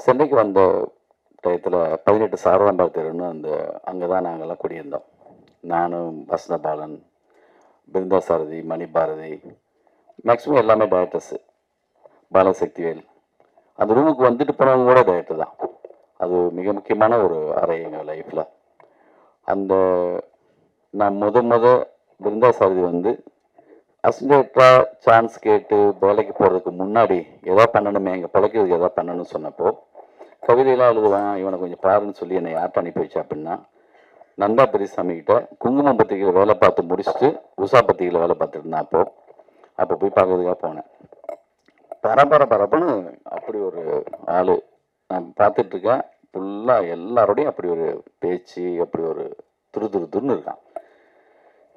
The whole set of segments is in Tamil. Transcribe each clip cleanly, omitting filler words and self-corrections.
சென்னைக்கு வந்த டயத்தில் 18 சாரதாம்பா தெருன்னு அங்கே தான் நாங்கள்லாம் குடியிருந்தோம். நானும் வசந்தபாலன், பிருந்தா சாரதி, மணி பாரதி, மேக்ஸிமம் எல்லாமே டைரக்டர்ஸு, பாலசக்திவேல். அந்த ரூமுக்கு வந்துட்டு போனவங்க கூட டைரக்டர் தான். அது மிக முக்கியமான ஒரு அறை எங்கள் லைஃப்பில். நான் பிருந்தா சாரதி அசிஸ்டண்ட்டாக சான்ஸ் கேட்டு வேலைக்கு போகிறதுக்கு முன்னாடி எதாவது பண்ணணுமே, எங்கள் பிழைக்கிறதுக்கு எதாவது பண்ணணும்னு சொன்னப்போ, கவிதையெல்லாம் எழுதுவேன், இவனை கொஞ்சம் பாருன்னு சொல்லி என்னை யார்கிட்ட அனுப்பி வச்சா அப்படின்னா, நந்தா பெரியசாமி கிட்ட குங்குமம் பத்திரிகையில் வேலை பார்த்து முடிச்சுட்டு உஷா பத்திரிகையில் வேலை பார்த்துட்டு இருந்தேன். அப்போ போய் பார்க்கறதுக்காக போனேன். பரபரன்னு அப்படி ஒரு ஆள் நான் பார்த்துட்ருக்கேன். ஃபுல்லாக எல்லாரோடையும் அப்படி ஒரு பேச்சு, அப்படி ஒரு துருன்னு இருக்கான்.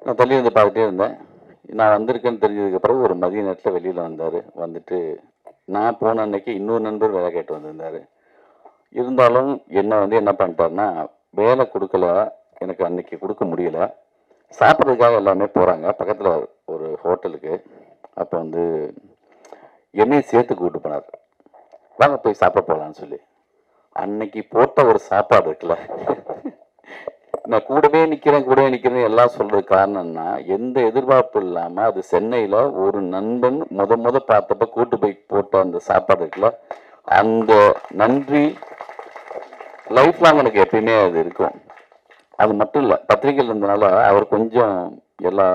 நான் தள்ளி வந்து பார்த்துட்டே இருந்தேன். நான் வந்திருக்கேன்னு தெரிஞ்சதுக்கு பிறகு ஒரு மதிய நேரத்தில் வெளியில் வந்தார். வந்துட்டு நான் போன அன்னைக்கு இன்னொரு நண்பர் வேலை கேட்டு வந்திருந்தார். இருந்தாலும் என்ன பண்ணிட்டாருன்னா, வேலை கொடுக்கல, எனக்கு அன்னைக்கு கொடுக்க முடியல, சாப்பிட்றதுக்காக எல்லாமே போகிறாங்க பக்கத்தில் ஒரு ஹோட்டலுக்கு. அப்போ என்னையும் சேர்த்து கூப்பிட்டு போனார், வாங்க போய் சாப்பிட போகலான்னு சொல்லி. அன்னைக்கு போட்ட ஒரு சாப்பாடு இருக்குல்ல, நான் கூடவே நிற்கிறேன் எல்லாம் சொல்றது காரணம்னா, எந்த எதிர்பார்ப்பு இல்லாமல் அது சென்னையில் ஒரு நண்பன் பார்த்தப்ப கூட்டு போய் போட்ட அந்த சாப்பாடு இருக்குல்ல, அந்த நன்றி லைஃப் லாங் எனக்கு எப்பயுமே அது இருக்கும். அது மட்டும் இல்லை, பத்திரிகையில் இருந்தனால அவர் கொஞ்சம் எல்லா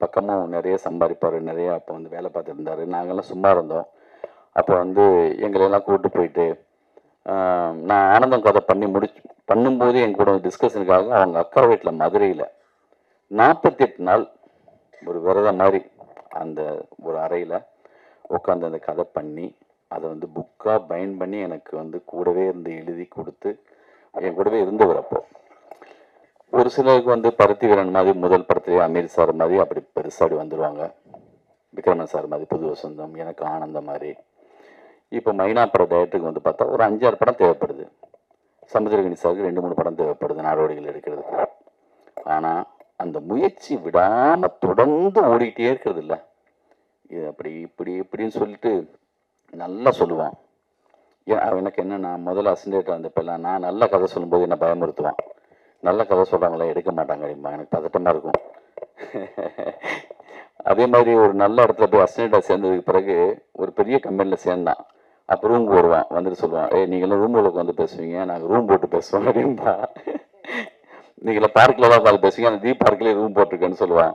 பக்கமும் நிறைய சம்பாதிப்பார், நிறைய அப்போ வேலை பார்த்துருந்தாரு. நாங்கள்லாம் சும்மா இருந்தோம். அப்போ எங்களெல்லாம் கூப்பிட்டு போயிட்டு நான் ஆனந்தம் கதை பண்ணும்போது என் கூட டிஸ்கஷனுக்காக அவங்க அக்கா வீட்டில் மதுரையில் 48 நாள் ஒரு விரதம் மாதிரி அந்த ஒரு அறையில் உட்காந்து அந்த கதை பண்ணி அதை புக்காக பைண்ட் பண்ணி எனக்கு கூடவே இருந்து எழுதி கொடுத்து என் கூடவே இருந்தவர். அப்போ ஒரு சிலருக்கு பருத்தி வீரன் மாதிரி முதல் படத்துலேயே அமீர் சார் மாதிரி அப்படி பெருசாடி வந்துடுவாங்க, விக்ரமன் சார் மாதிரி புது வசந்தம், எனக்கு ஆனந்தம் மாதிரி. இப்போ மைனா பட டைரக்டருக்கு பார்த்தா ஒரு 5-6 படம் தேவைப்படுது. சமுத்திரகனி சாருக்கு 2-3 படம் தேவைப்படுது நாடோடிகள் எடுக்கிறதுக்கு. ஆனால் அந்த முயற்சி விடாமல் தொடர்ந்து ஓடிக்கிட்டே இருக்கிறது இல்லை. இது அப்படி இப்படின்னு சொல்லிட்டு நல்லா சொல்லுவான். எனக்கு என்னென்னா, முதல்ல அசிஸ்டன்ட் வந்தப்பெல்லாம் நான் நல்ல கதை சொல்லும்போது என்ன பயமுறுத்துவான். நல்ல கதை சொல்கிறாங்களே எடுக்க மாட்டாங்க அப்படிமா, எனக்கு பதட்டமாக இருக்கும். அதே மாதிரி ஒரு நல்ல இடத்துல போய் அசிஸ்டண்ட்டாக சேர்ந்ததுக்கு பிறகு ஒரு பெரிய கம்பெனியில் சேர்ந்தான். அப்போ ரூம் வருவான், வந்துட்டு சொல்லுவான், நீங்களாம் ரூம் பேசுவீங்க, நாங்கள் ரூம் போட்டு பேசுவோம் அப்படின்பா. நீங்களாம் பார்க்கில் தான் பேசுவீங்க, அந்த தீப் பார்க்கிலே ரூம் போட்டிருக்கேன்னு சொல்லுவான்.